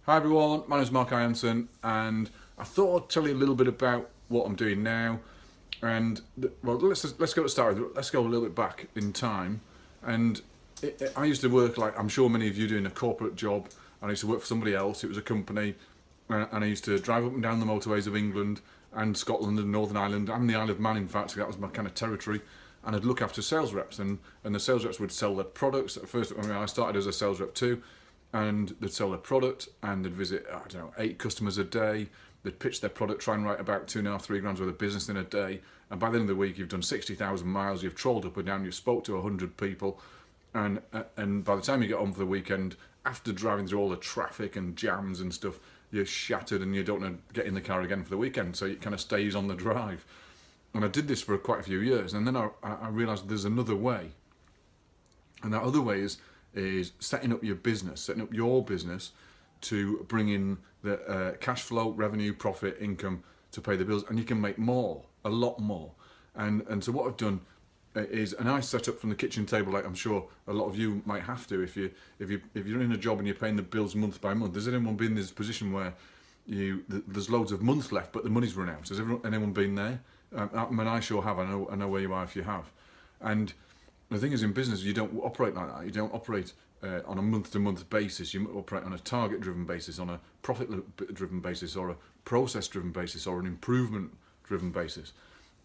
Hi everyone, my name is Mark Ianson, and I thought I'd tell you a little bit about what I'm doing now. And well, let's go to start with. Let's go a little bit back in time. And I used to work, like I'm sure many of you do, in a corporate job. And I used to work for somebody else. It was a company, and I used to drive up and down the motorways of England and Scotland and Northern Ireland and the Isle of Man. In fact, so that was my kind of territory. And I'd look after sales reps, and the sales reps would sell their products. At first, I started as a sales rep too, and they'd sell their product, and they'd visit, I don't know, 8 customers a day. They'd pitch their product, try and write about 2.5, 3 grand worth of business in a day. And by the end of the week, you've done 60,000 miles, you've trolled up and down, you've spoke to 100 people. And by the time you get home for the weekend, after driving through all the traffic and jams and stuff, you're shattered and you don't want to get in the car again for the weekend. So it kind of stays on the drive. And I did this for quite a few years. And then I realised there's another way. And that other way is setting up your business, setting up your business to bring in the cash flow, revenue, profit, income to pay the bills, and you can make more, a lot more. And so what I've done is, and I set up from the kitchen table, like I'm sure a lot of you might have to, if you're in a job and you're paying the bills month by month. Has anyone been in this position where there's loads of months left, but the money's run out? Has anyone been there? I mean, I sure have. I know where you are if you have. And the thing is, in business, you don't operate like that. You don't operate on a month-to-month basis. You operate on a target-driven basis, on a profit-driven basis, or a process-driven basis, or an improvement-driven basis.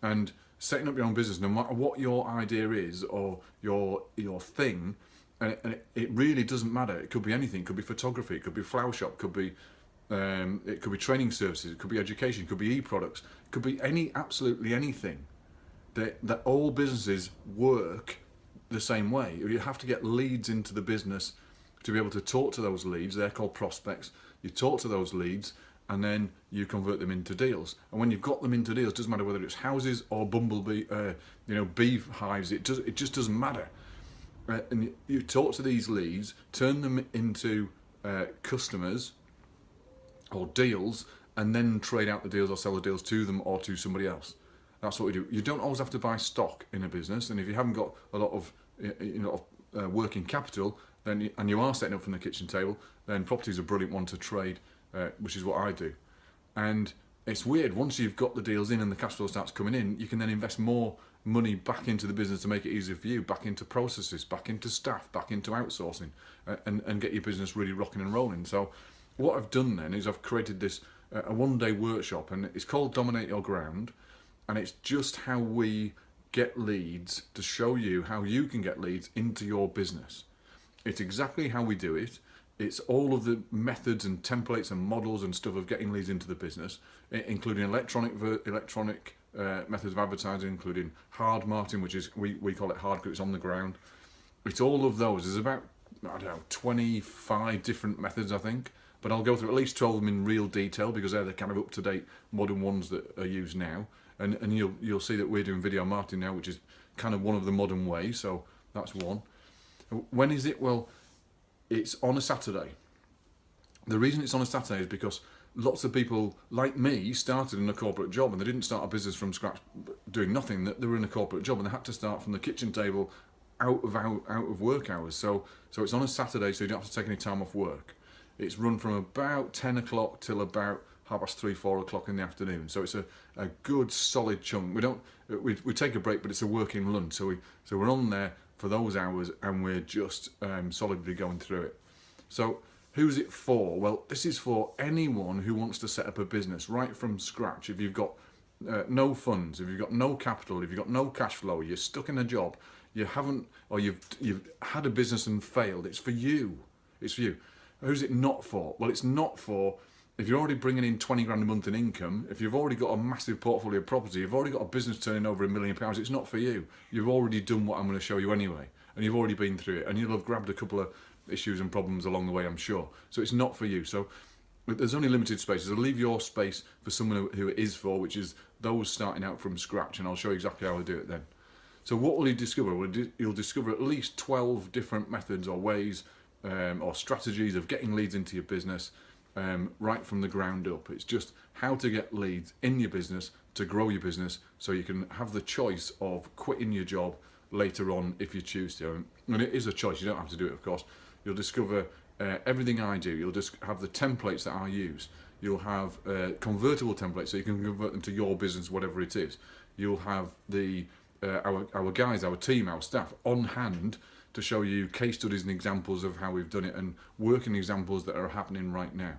And setting up your own business, no matter what your idea is or your thing, and it really doesn't matter. It could be anything. It could be photography. It could be a flower shop. It could be training services. It could be education. It could be e-products. It could be absolutely anything. That all businesses work the same way. You have to get leads into the business to be able to talk to those leads. They're called prospects. You talk to those leads, and then you convert them into deals. And when you've got them into deals, it doesn't matter whether it's houses or bumblebee, bee hives. It just doesn't matter. And you talk to these leads, turn them into customers or deals, and then trade out the deals or sell the deals to them or to somebody else. That's what we do. You don't always have to buy stock in a business, and if you haven't got a lot of working capital, then and you are setting up from the kitchen table, then property is a brilliant one to trade, which is what I do. And it's weird, once you've got the deals in and the cash flow starts coming in, you can then invest more money back into the business to make it easier for you, back into processes, back into staff, back into outsourcing, and get your business really rocking and rolling. So what I've done then is I've created this a one-day workshop, and it's called Dominate Your Ground. And it's just how we get leads, to show you how you can get leads into your business. It's exactly how we do it. It's all of the methods and templates and models and stuff of getting leads into the business, including electronic methods of advertising, including hard marketing, which is, we call it hard because it's on the ground. It's all of those. There's about, 25 different methods, I think. But I'll go through at least 12 of them in real detail because they're the kind of up-to-date modern ones that are used now. And you'll see that we're doing video marketing now, which is kind of one of the modern ways. So that's one. When is it? Well, it's on a Saturday. The reason it's on a Saturday is because lots of people like me started in a corporate job, and they didn't start a business from scratch doing nothing. They were in a corporate job and they had to start from the kitchen table out of work hours. So it's on a Saturday, so you don't have to take any time off work. It's run from about 10 o'clock till about 3:30, 4 o'clock in the afternoon. So it's a good solid chunk. We take a break, but it's a working lunch. So we're on there for those hours, and we're just solidly going through it. So who's it for? Well, this is for anyone who wants to set up a business right from scratch. If you've got no funds, if you've got no capital, if you've got no cash flow, you're stuck in a job, you haven't, or you've had a business and failed. It's for you. It's for you. Who's it not for? Well, it's not for if you're already bringing in 20 grand a month in income, if you've already got a massive portfolio of property, you've already got a business turning over £1 million, it's not for you. You've already done what I'm going to show you anyway, and you've already been through it, and you'll have grabbed a couple of issues and problems along the way, I'm sure. So it's not for you. So there's only limited spaces. I'll leave your space for someone who it is for, which is those starting out from scratch, and I'll show you exactly how I do it then. So what will you discover? Well, you'll discover at least 12 different methods or ways or strategies of getting leads into your business right from the ground up. It's just how to get leads in your business to grow your business, so you can have the choice of quitting your job later on if you choose to. And it is a choice. You don't have to do it, of course. You'll discover everything I do, you'll just have the templates that I use. You'll have convertible templates, so you can convert them to your business, whatever it is. You'll have the our guys, our team, our staff on hand to show you case studies and examples of how we've done it, and working examples that are happening right now.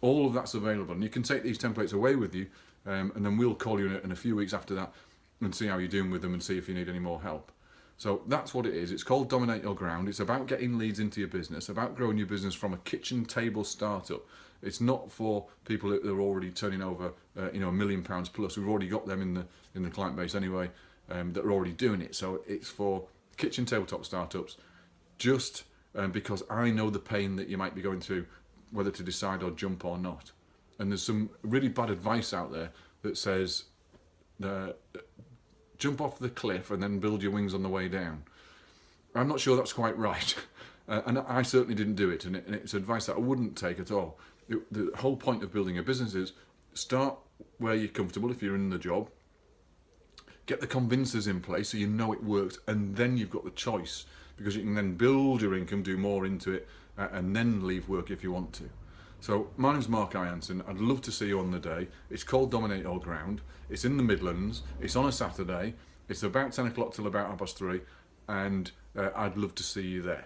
All of that's available, and you can take these templates away with you, and then we'll call you in a few weeks after that and see how you're doing with them and see if you need any more help. So that's what it is. It's called Dominate Your Ground. It's about getting leads into your business, about growing your business from a kitchen table startup. It's not for people that are already turning over, £1 million plus. We've already got them in the client base anyway, that are already doing it. So it's for kitchen tabletop startups, just because I know the pain that you might be going through, whether to decide or jump or not. And there's some really bad advice out there that says, jump off the cliff and then build your wings on the way down. I'm not sure that's quite right. And I certainly didn't do it, and it's advice that I wouldn't take at all. The whole point of building a business is start where you're comfortable if you're in the job, get the convincers in place so you know it works, and then you've got the choice, because you can then build your income, do more into it, and then leave work if you want to. So my name's Mark Ianson. I'd love to see you on the day. It's called Dominate Your Ground. It's in the Midlands. It's on a Saturday. It's about 10 o'clock till about 3:30, and I'd love to see you there.